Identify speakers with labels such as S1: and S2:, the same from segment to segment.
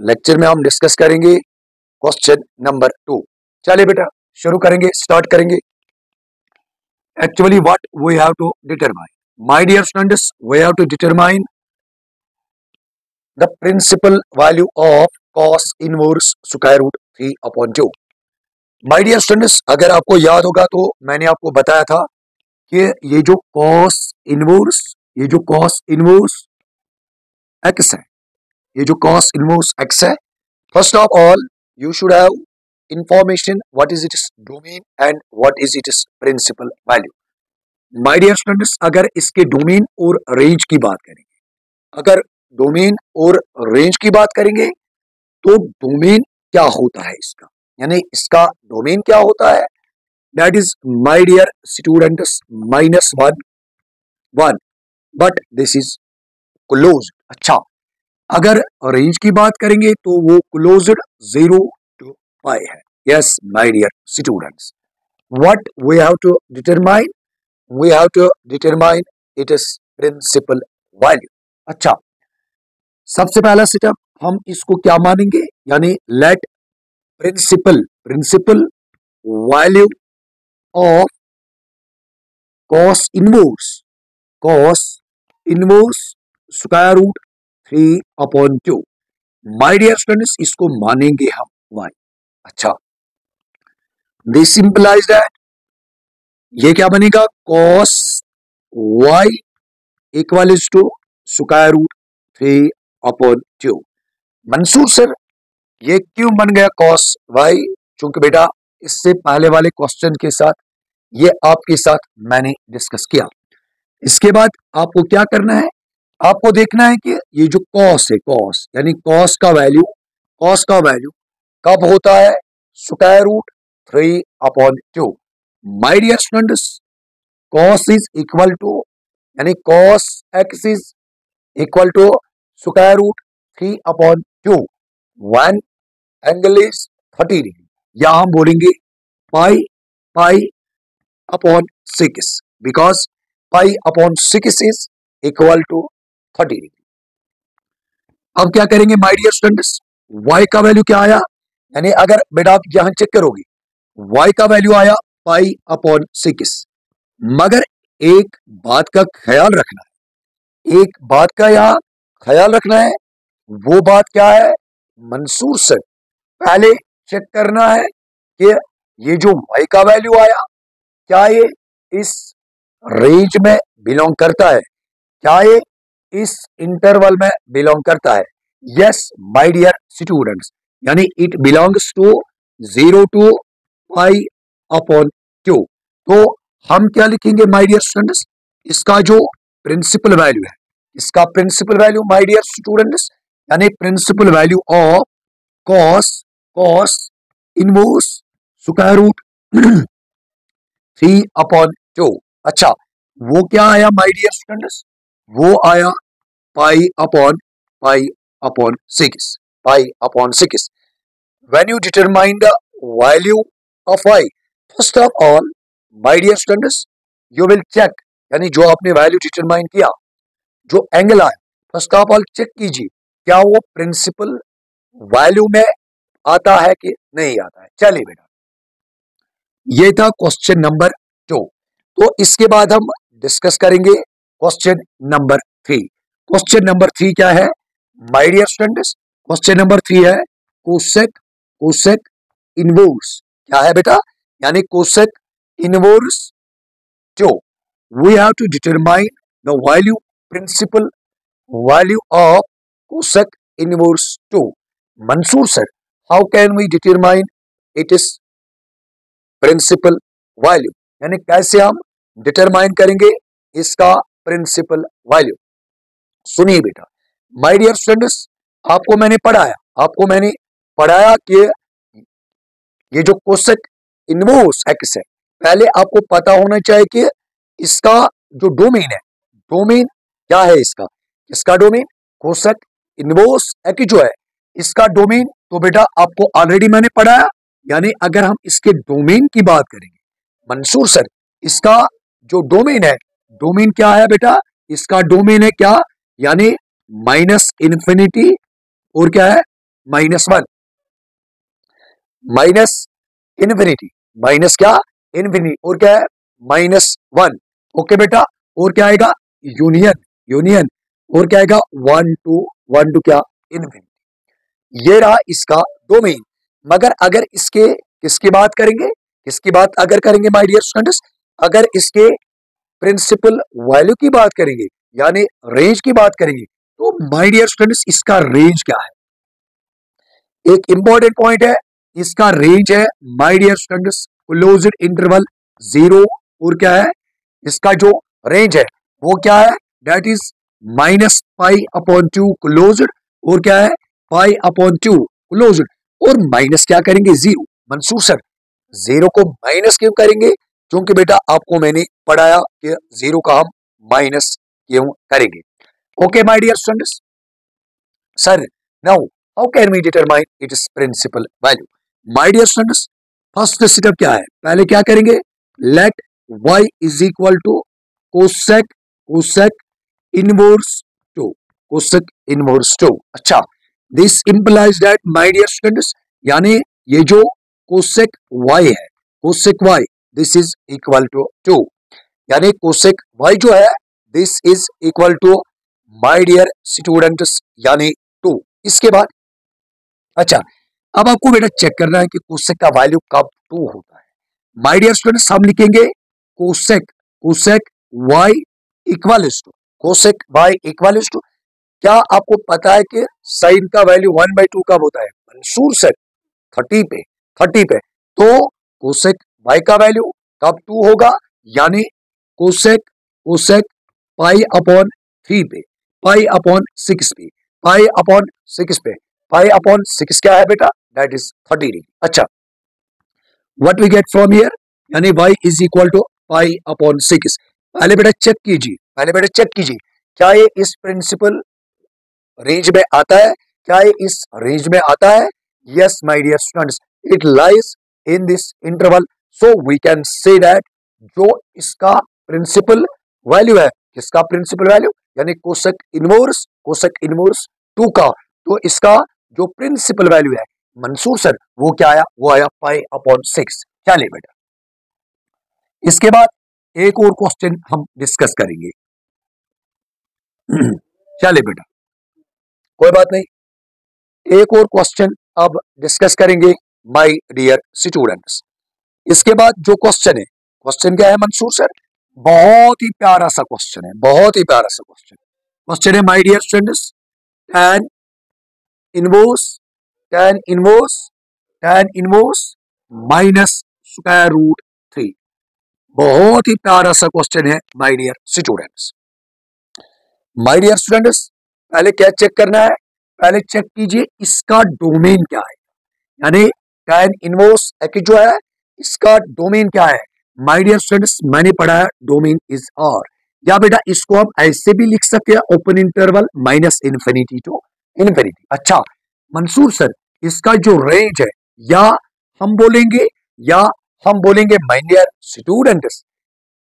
S1: Lecture में हम discuss करेंगे क्वेश्चन नंबर 2। चलिए बेटा शुरू करेंगे, स्टार्ट करेंगे। Actually what we have to determine, my dear students, we have to determine the principal value of cos inverse square root 3/2। My dear students, अगर आपको याद होगा तो मैंने आपको बताया था कि ये जो cos इनवर्स x है, ये जो cos इनवर्स x है, first of all you should have information what is its domain and what is its principal value. My dear students, अगर इसके डोमेन और रेंज की बात करेंगे, अगर डोमेन और रेंज की बात करेंगे तो डोमेन क्या होता है इसका, यानी इसका डोमेन क्या होता है, that is my dear students -1 but this is closed. अच्छा, अगर रेंज की बात करेंगे तो वो क्लोज्ड 0 to पाई है। Yes my dear students, what we have to determine, we have to determine it is principal value. अच्छा, सबसे पहला स्टेप हम इसको क्या मानेंगे, यानी let principal value of cos inverse square root 3/2। My dear students, इसको मानेंगे हम y। अच्छा, दिस इंप्लाइज दैट ये क्या बनेगा, cos y equal to square root 3/2। Mansoor sir ये क्यों बन गया cos y? चूंकि बेटा इससे पहले वाले क्वेश्चन के साथ ये आपके साथ मैंने डिस्कस किया। इसके बाद आपको क्या करना है, आपको देखना है कि ये जो cos है, cos यानी cos का वैल्यू कब होता है, square root 3/2। My dear students, cos is equal to, यानी cos x is equal to square root 3/2 one angle is 30 degree, या हम बोलेंगे pi upon 6, because pi upon 6 is equal to 30 degree. अब क्या करेंगे माय डियर स्टूडेंट्स, y का value क्या आया, यानी अगर बेटा आप यहां चेक करोगे y का वैल्यू आया पाई अपॉन 6, मगर एक बात का ख्याल रखना है, एक बात का यहां ख्याल रखना है, वो बात क्या है मंसूर सर, पहले चेक करना है कि ये जो y का वैल्यू आया क्या ये इस रेंज में बिलोंग करता है, क्या ये इस इंटरवल में बिलोंग करता है। यस माय डियर स्टूडेंट्स, यानी इट बिलोंग्स टू 0 to π/2। तो हम क्या लिखेंगे माय डियर स्टूडेंट्स, इसका जो प्रिंसिपल वैल्यू है, इसका principal value my dear students, यानी principal value of cos inverse square root 3/2। अच्छा, वो क्या आया माय डियर स्टूडेंट्स, वो आया pi upon 6। When you determine the value of y, first of all my dear students you will check, यानी जो आपने वैल्यू डिटरमाइन किया, जो एंगल आया, फर्स्ट ऑफ ऑल चेक कीजिए क्या वो प्रिंसिपल वैल्यू में आता है कि नहीं आता है। चलिए बेटा, ये था क्वेश्चन नंबर 2। तो इसके बाद हम डिस्कस करेंगे क्वेश्चन नंबर 3। क्वेश्चन नंबर 3 क्या है my dear students, question number 3 है कोसेक इनवर्स। क्या है बेटा, यानी cosec inverse 2। We have to determine the value, principal value of cosec inverse 2। Mansoor sir, how can we determine it is principal value, यानी कैसे हम डिटरमाइन करेंगे इसका प्रिंसिपल वैल्यू। सुनिए बेटा माय डियर स्टूडेंट्स, आपको मैंने पढ़ाया कि ये जो कोसेक इनवर्स x है, पहले आपको पता होना चाहिए कि इसका जो डोमेन है, डोमेन क्या है इसका डोमेन कोसेक इनवर्स x जो है, इसका डोमेन तो बेटा आपको ऑलरेडी मैंने पढ़ाया, यानी अगर हम इसके डोमेन की बात करेंगे मंसूर सर, इसका जो डोमेन है, डोमेन क्या है बेटा, इसका डोमेन है क्या, यानी -∞ और क्या है -1, माइनस इन्फिनिटी, माइनस क्या, इन्फिनिटी, और क्या है -1। ओके बेटा, और क्या आएगा यूनियन, यूनियन, और क्या आएगा 1 to क्या इन्फिनिटी। ये रहा इसका डोमेन। मगर अगर इसके किसकी बात करेंगे, किसकी बात अगर करेंगे माय डियर स्टूडेंट्स, अगर इसके प्रिंसिपल वैल्यू की बात करेंगे यानी रेंज की बात करेंगे, तो माय डियर स्टूडेंट्स इसका रेंज क्या है, एक इंपॉर्टेंट पॉइंट है, इसका रेंज है my dear students closed interval 0, और क्या है इसका जो रेंज है वो क्या है, दैट इज -π/2 क्लोज्ड, और क्या है π/2 क्लोज्ड, और माइनस क्या करेंगे 0। मंसूर सर 0 को माइनस क्यों करेंगे, क्योंकि बेटा आपको मैंने पढ़ाया कि 0 का हम माइनस क्यों करेंगे। Okay my dear students, sir now how can we determine its principal value. My dear students, first step क्या है, पहले क्या करेंगे, let y is equal to cosec, cosec inverse 2, cosec inverse 2। अच्छा, this implies that my dear students, यानी ये जो cosec y है, cosec y this is equal to 2, यानी कोसेक y जो है this is equal to my dear students यानी 2। इसके बाद अच्छा, अब आपको बेटा चेक करना है कि कोसेक का वैल्यू कब 2 होता है। माय डियर स्टूडेंट्स, हम लिखेंगे cosec, cosec y equals to, cosec y equals to, क्या आपको पता है कि साइन का वैल्यू 1/2 कब होता है, मंसूर सर 30 पे, 30 पे, तो कोसेक y का वैल्यू कब 2 होगा, यानी कोसेक, कोसेक π/3 पे, π/6 पे, π/6 पे, π/6 क्या है बेटा, दैट इज 30 डिग्री। अच्छा, what we get from here, यानी y इज इक्वल टू π/6। पहले बेटा चेक कीजिए, पहले बेटा चेक कीजिए क्या ये इस प्रिंसिपल रेंज में आता है, क्या ये इस रेंज में आता है, yes my dear students it lies in this interval, so we can say that जो इसका प्रिंसिपल वैल्यू है, किसका प्रिंसिपल वैल्यू, यानी कोसेक इनवर्स, कोसेक इनवर्स 2 का, तो इसका जो प्रिंसिपल वैल्यू है मंसूर सर वो क्या आया, वो आया π/6। चलिए बेटा, इसके बाद एक और क्वेश्चन हम डिस्कस करेंगे। चलिए बेटा, कोई बात नहीं, एक और क्वेश्चन अब डिस्कस करेंगे माय डियर स्टूडेंट्स। इसके बाद जो क्वेश्चन है, क्वेश्चन क्या है मंसूर सर, बहुत ही प्यारा सा क्वेश्चन है, बहुत ही प्यारा सा क्वेश्चन, क्वेश्चन है my dear students, tan inverse, tan inverse, tan inverse -√3, बहुत ही प्यारा सा क्वेश्चन है my dear students. My dear students, पहले क्या चेक करना है, पहले चेक कीजिए इसका डोमेन क्या है, यानी tan इनवर्स जो है इसका डोमेन क्या है। माय डियर स्टूडेंट्स, मैंने पढ़ा है डोमेन इज R, या बेटा इसको हम ऐसे भी लिख सकते हैं, ओपन इंटरवल -∞ टू इन्फिनिटी। अच्छा मंसूर सर, इसका जो रेंज है या हम बोलेंगे, या हम बोलेंगे माय डियर स्टूडेंट्स,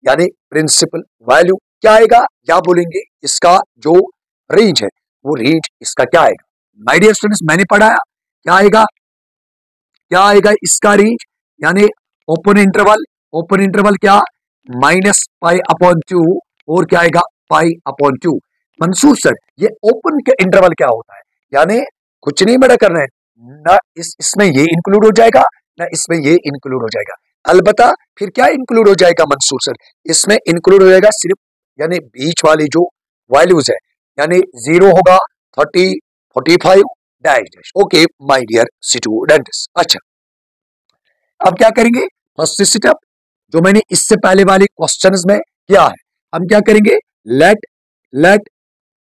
S1: यानी प्रिंसिपल वैल्यू क्या आएगा, या बोलेंगे इसका जो रेंज है वो रेंज इसका क्या आएगा। माय डियर स्टूडेंट्स, मैंने पढ़ाया क्या आएगा, क्या आएगा इसका रेंज, यानी ओपन इंटरवल, ओपन इंटरवल क्या -π/2, और क्या आएगा π/2। मंसूर सर ये ओपन के इंटरवल क्या होता है, यानी कुछ नहीं बड़ा करना है ना, इसमें ये इंक्लूड हो जाएगा ना इसमें ये इंक्लूड हो जाएगा, अलबत्ता फिर क्या इंक्लूड हो जाएगा मंसूर सर, इसमें इंक्लूड हो जाएगा सिर्फ यानी बीच वाली जो वैल्यूज है, यानी 0 होगा 30, 45 dash dash. Okay my dear students, अच्छा अब क्या करेंगे, फर्स्ट स्टेप जो मैंने इससे पहले वाले क्वेश्चंस में किया है, हम क्या करेंगे, लेट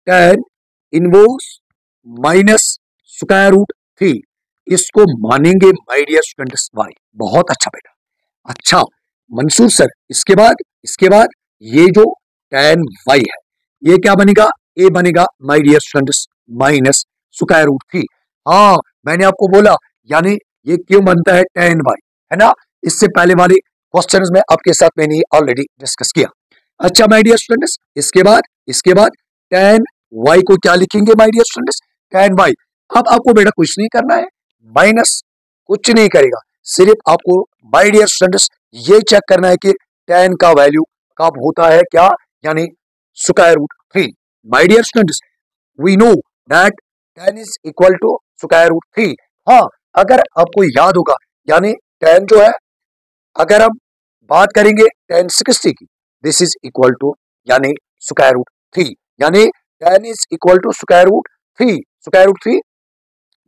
S1: tan इनवर्स -√3 इसको मानेंगे माय डियर स्टूडेंट्स y। बहुत अच्छा बेटा, अच्छा मंसूर सर, इसके बाद ये जो tan y है ये क्या बनेगा, a बनेगा माय डियर स्टूडेंट्स -√3। हाँ मैंने आपको बोला, यानी ये क्यों बनता है tan y, है ना, इससे पहले वाले क्वेश्चंस में आपके साथ मैंने ऑलरेडी डिस्कस किया। अच्छा माय डियर स्टूडेंट्स, इसके बाद tan y को क्या लिखेंगे my dear students, tan y अब आपको बेटा कुछ नहीं करना है, माइनस कुछ नहीं करेगा, सिर्फ आपको माय डियर स्टूडेंट्स ये चेक करना है कि tan का वैल्यू कब होता है क्या, यानी square root 3। My dear students we know that tan is equal to square root 3। हाँ, अगर आपको याद होगा, यानी tan जो है, अगर हम बात करेंगे tan 60 की, दिस इज इक्वल टू यानी स्क्वायर रूट 3, यानी tan is equal to square root 3, square root 3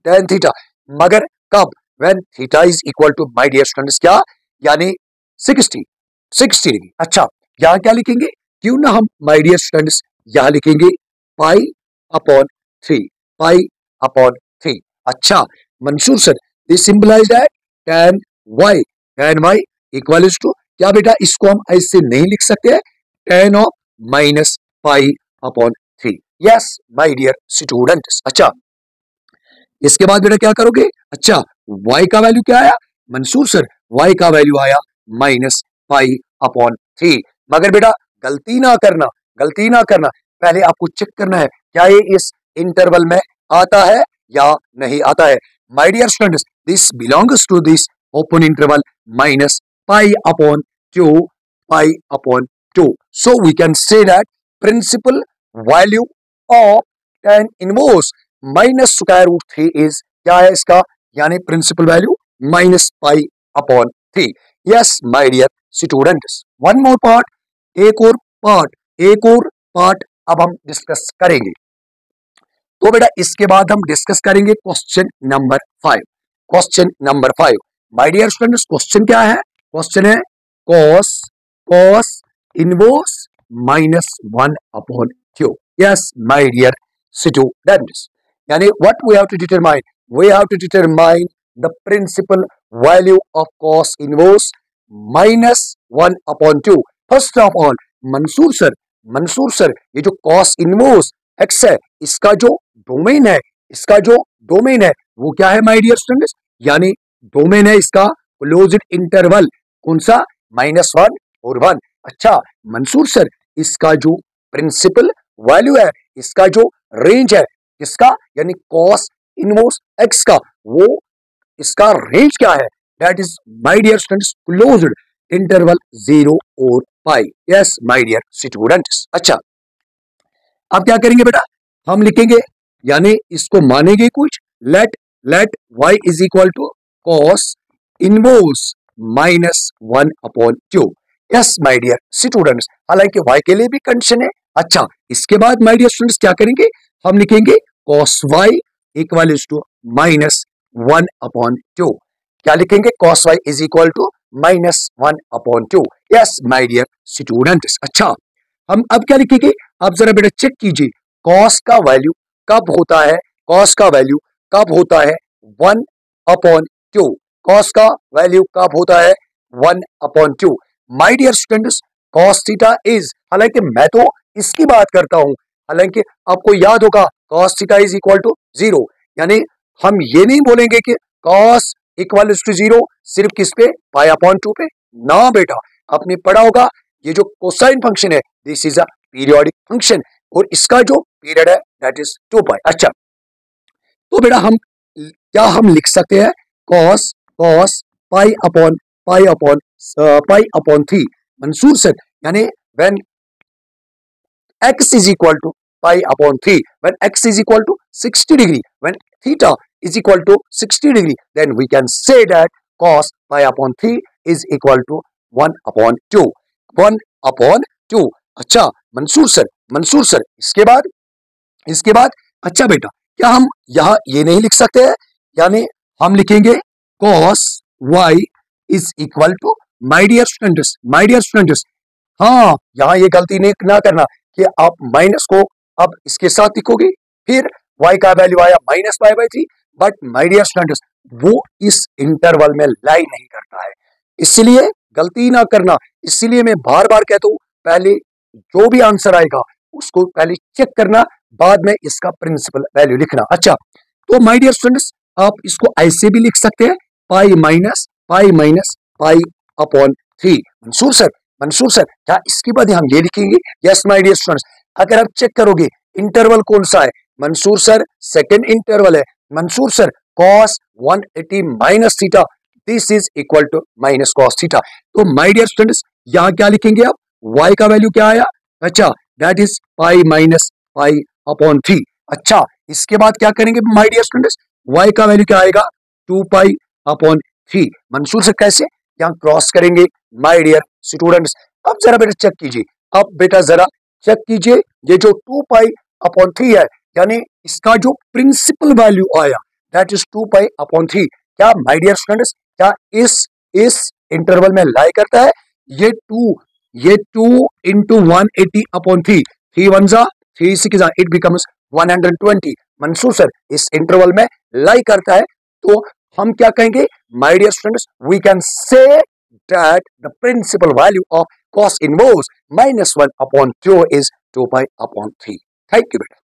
S1: tan theta. मगर कब, when theta is equal to my dear students क्या, यानी 60 डिग्री। अच्छा, यहाँ क्या लिखेंगे, क्यों ना हम माय डियर स्टूडेंट्स यहाँ लिखेंगे पाई अपॉन 3, पाई अपॉन 3। अच्छा Mansoor sir, this symbolise that tan y equal to क्या बेटा, इसको हम ऐसे नहीं लिख सकते, tan of minus pi upon 3। Yes my dear students. अच्छा, इसके बाद बेटा क्या करोगे, अच्छा y का वैल्यू क्या आया मंसूर सर, y का वैल्यू आया माइनस पाई अपॉन 3। मगर बेटा गलती ना करना, गलती ना करना, पहले आपको चेक करना है क्या ये इस इंटरवल में आता है या नहीं आता है। My dear students this belongs to this open interval minus pi upon 2, pi upon 2। So we can say that principal value of tan inverse minus square root 3 is क्या है इसका, यानी principal value minus pi upon 3। Yes my dear students, one more part, एक और part अब हम discuss करेंगे। तो बेटा इसके बाद हम डिस्कस करेंगे question number 5। Question number 5 my dear students, question क्या है, क्वेश्चन है cos inverse minus 1 upon 2। Yes my dear students, yani what we have to determine, we have to determine the principal value of cos inverse minus 1 upon 2। first of all Mansoor sir ये जो cos inverse x है, इसका जो domain है, इसका जो domain है वो क्या है माय डियर स्टूडेंट्स, यानी डोमेन है इसका क्लोज्ड इंटरवल, कौन सा, -1 और 1। अच्छा मंसूर सर इसका जो प्रिंसिपल वैल्यू है, इसका जो रेंज है, इसका यानी cos इनवर्स x का, वो इसका रेंज क्या है, that is my dear students closed interval 0 और pi. Yes my dear students. अच्छा अब क्या करेंगे बेटा, हम लिखेंगे यानी इसको मानेंगे कुछ, let y is equal to cos inverse minus 1 upon 2। Yes my dear students, हालांकि y के लिए भी कंडीशन है। अच्छा इसके बाद माय डियर स्टूडेंट्स क्या करेंगे, हम लिखेंगे cos y equal to minus 1 upon 2। क्या लिखेंगे, cos y is equal to minus 1 upon 2। Yes my dear students. अच्छा हम अब क्या लिखेंगे, आप जरा बेटा चेक कीजिए, cos का वैल्यू कब होता है, cos का वैल्यू कब होता है 1 अपॉन 2, cos का वैल्यू कब होता है 1 upon 2। My dear students cos theta is, हालांकि मैं तो इसकी बात करता हूं, हालांकि आपको याद होगा cos theta is equal to 0, यानी हम ये नहीं बोलेंगे कि cos इक्वल टू 0 सिर्फ किस पे, पाई अपॉन 2 पे, ना बेटा आपने पढ़ा होगा ये जो कोसाइन फंक्शन है this is a periodic function और इसका जो पीरियड है दैट इज 2 पाई। अच्छा तो बेटा हम क्या हम लिख सकते हैं, cos pi upon 3 Mansoor sir, यानी when x is equal to pi upon 3, when x is equal to 60 degree, when theta is equal to 60 degree, then we can say that cos pi upon 3 is equal to 1 upon 2, 1 upon 2। अच्छा Mansoor sir इसके बाद अच्छा बेटा क्या हम यहाँ ये नहीं लिख सकते हैं, यानी हम लिखेंगे cos y is equal to my dear students, हाँ यहाँ ये गलती नहीं ना करना कि आप माइनस को अब इसके साथ लिखोगे, फिर y का वैल्यू आया minus pi by 3, but my dear students वो इस इंटरवल में लाई नहीं करता है, इसलिए गलती ना करना, इसलिए मैं बार बार कहता हूँ पहले जो भी आंसर आएगा उसको पहले चेक करना, बाद में इसका प्रिंसिपल वैल्यू लिखना। अच्छा तो माय डियर स्टूडेंट्स आप इसको ऐसे भी लिख सकते हैं, pi minus pi upon 3। Mansoor sir क्या इसके बाद हम ये लिखेंगे, यस माय डियर स्टूडेंट्स, अगर आप चेक करोगे इंटरवल कौन सा है मंसूर सर, सेकंड इंटरवल है, Mansoor sir cos 180 minus theta this is equal to minus cos theta. तो माय डियर स्टूडेंट्स यहां क्या लिखेंगे आप, y का वैल्यू क्या आया, अच्छा that is pi minus pi upon 3। अच्छा इसके बाद क्या करेंगे माय डियर स्टूडेंट्स, y का वैल्यू क्या आएगा 2 पाई अपॉन 3। मंसूर सर कैसे, यहां क्रॉस करेंगे माय डियर स्टूडेंट्स। अब जरा बेटा चेक कीजिए, अब बेटा जरा चेक कीजिए ये जो 2 पाई अपॉन 3 है, यानी इसका जो प्रिंसिपल वैल्यू आया दैट इज 2 पाई अपॉन 3। क्या माय डियर स्टूडेंट्स क्या इस इंटरवल में लाई करता है, ये 2 इंटू 180 अपॉन 3, 3 वन जा 3 सिक्स जा इट बिकम्स 120। मंसूर सर इस इंटरवल में लाई करता है, तो हम क्या कहेंगे my dear students, we can say that the principal value of cos inverse -1 upon 2 is 2 pi upon 3। Thank you बेटा।